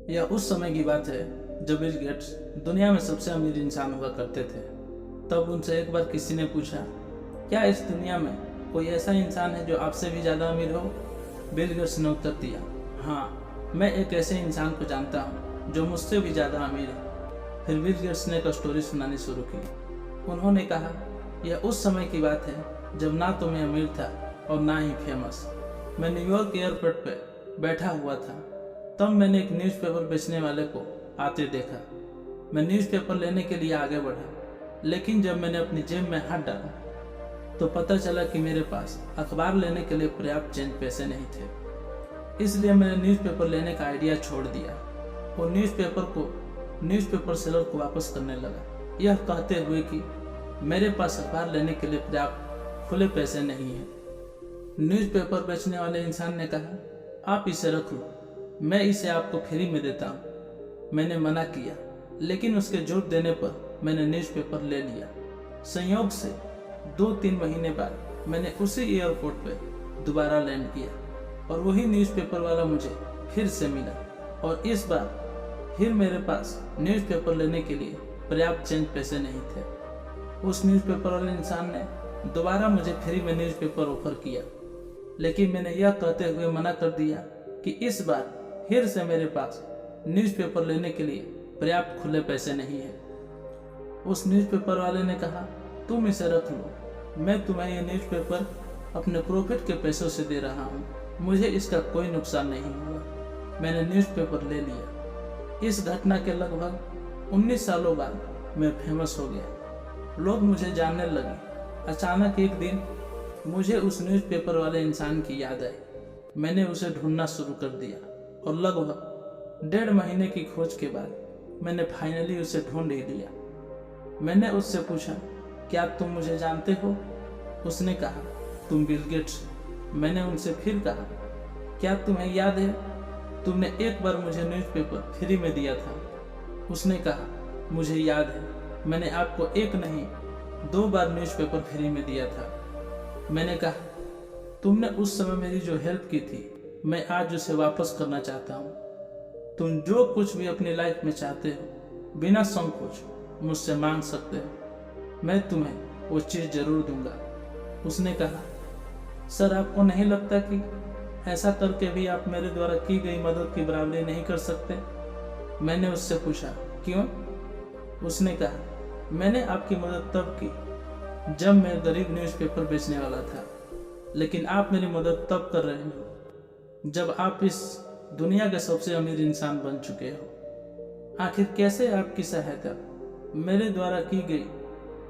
यह उस समय की बात है जब बिल गेट्स दुनिया में सबसे अमीर इंसान हुआ करते थे। तब उनसे एक बार किसी ने पूछा, क्या इस दुनिया में कोई ऐसा इंसान है जो आपसे भी ज़्यादा अमीर हो? बिल गेट्स ने उत्तर दिया, हाँ, मैं एक ऐसे इंसान को जानता हूँ जो मुझसे भी ज़्यादा अमीर है। फिर बिल गेट्स ने एक स्टोरी सुनानी शुरू की। उन्होंने कहा, यह उस समय की बात है जब ना तो मैं अमीर था और ना ही फेमस। मैं न्यूयॉर्क एयरपोर्ट पर बैठा हुआ था। तब मैंने एक न्यूज़पेपर बेचने वाले को आते देखा। मैं न्यूज़पेपर लेने के लिए आगे बढ़ा, लेकिन जब मैंने अपनी जेब में हाथ डाला तो पता चला कि मेरे पास अखबार लेने के लिए पर्याप्त चेंज पैसे नहीं थे। इसलिए मैंने न्यूज़पेपर लेने का आइडिया छोड़ दिया और न्यूज़पेपर सेलर को वापस करने लगा, यह कहते हुए कि मेरे पास अखबार लेने के लिए पर्याप्त खुले पैसे नहीं हैं। न्यूज़पेपर बेचने वाले इंसान ने कहा, आप इसे रख लो, मैं इसे आपको फ्री में देता हूँ। मैंने मना किया, लेकिन उसके जोर देने पर मैंने न्यूज़पेपर ले लिया। संयोग से 2-3 महीने बाद मैंने उसी एयरपोर्ट पर दोबारा लैंड किया और वही न्यूज़पेपर वाला मुझे फिर से मिला और इस बार फिर मेरे पास न्यूज़पेपर लेने के लिए पर्याप्त चेंज पैसे नहीं थे। उस न्यूज़पेपर वाले इंसान ने दोबारा मुझे फ्री में न्यूज़पेपर ऑफर किया, लेकिन मैंने यह कहते हुए मना कर दिया कि इस बार फिर से मेरे पास न्यूज़पेपर लेने के लिए पर्याप्त खुले पैसे नहीं है। उस न्यूज़पेपर वाले ने कहा, तुम इसे रख लो, मैं तुम्हें यह न्यूज़पेपर अपने प्रॉफिट के पैसों से दे रहा हूँ, मुझे इसका कोई नुकसान नहीं हुआ। मैंने न्यूज़पेपर ले लिया। इस घटना के लगभग 19 सालों बाद मैं फेमस हो गया। लोग मुझे जानने लगे। अचानक एक दिन मुझे उस न्यूज़पेपर वाले इंसान की याद आई। मैंने उसे ढूंढना शुरू कर दिया और लगभग 1.5 महीने की खोज के बाद मैंने फाइनली उसे ढूंढ ही लिया। मैंने उससे पूछा, क्या तुम मुझे जानते हो? उसने कहा, तुम बिल गेट्स। मैंने उनसे फिर कहा, क्या तुम्हें याद है तुमने एक बार मुझे न्यूज़पेपर फ्री में दिया था? उसने कहा, मुझे याद है, मैंने आपको एक नहीं 2 बार न्यूज़पेपर फ्री में दिया था। मैंने कहा, तुमने उस समय मेरी जो हेल्प की थी, मैं आज उसे वापस करना चाहता हूँ। तुम जो कुछ भी अपनी लाइफ में चाहते हो बिना संकोच मुझसे मांग सकते हो, मैं तुम्हें वो चीज़ जरूर दूंगा। उसने कहा, सर, आपको नहीं लगता कि ऐसा करके भी आप मेरे द्वारा की गई मदद की बराबरी नहीं कर सकते? मैंने उससे पूछा, क्यों? उसने कहा, मैंने आपकी मदद तब की जब मैं गरीब न्यूज़पेपर बेचने वाला था, लेकिन आप मेरी मदद तब कर रहे हो जब आप इस दुनिया के सबसे अमीर इंसान बन चुके हो। आखिर कैसे आपकी सहायता मेरे द्वारा की गई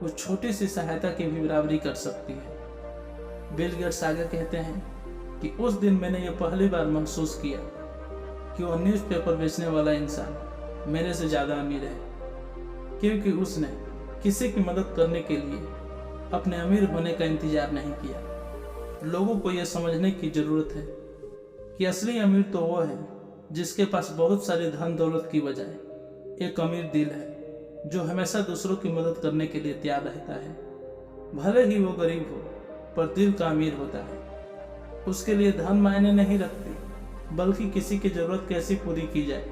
उस छोटी सी सहायता की भी बराबरी कर सकती है? बिल गेट्स आगे कहते हैं कि उस दिन मैंने ये पहली बार महसूस किया कि वो न्यूज़पेपर बेचने वाला इंसान मेरे से ज़्यादा अमीर है, क्योंकि उसने किसी की मदद करने के लिए अपने अमीर होने का इंतजार नहीं किया। लोगों को यह समझने की ज़रूरत है कि असली अमीर तो वो है जिसके पास बहुत सारी धन दौलत की बजाय एक अमीर दिल है, जो हमेशा दूसरों की मदद करने के लिए तैयार रहता है। भले ही वो गरीब हो, पर दिल का अमीर होता है। उसके लिए धन मायने नहीं रखती, बल्कि किसी की ज़रूरत कैसी पूरी की जाए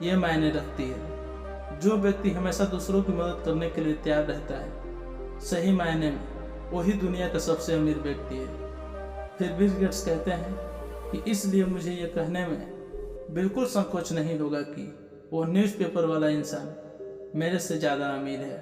ये मायने रखती है। जो व्यक्ति हमेशा दूसरों की मदद करने के लिए तैयार रहता है, सही मायने में वही दुनिया का सबसे अमीर व्यक्ति है। फिर बिल गेट्स कहते हैं कि इसलिए मुझे ये कहने में बिल्कुल संकोच नहीं होगा कि वो न्यूज़पेपर वाला इंसान मेरे से ज़्यादा अमीर है।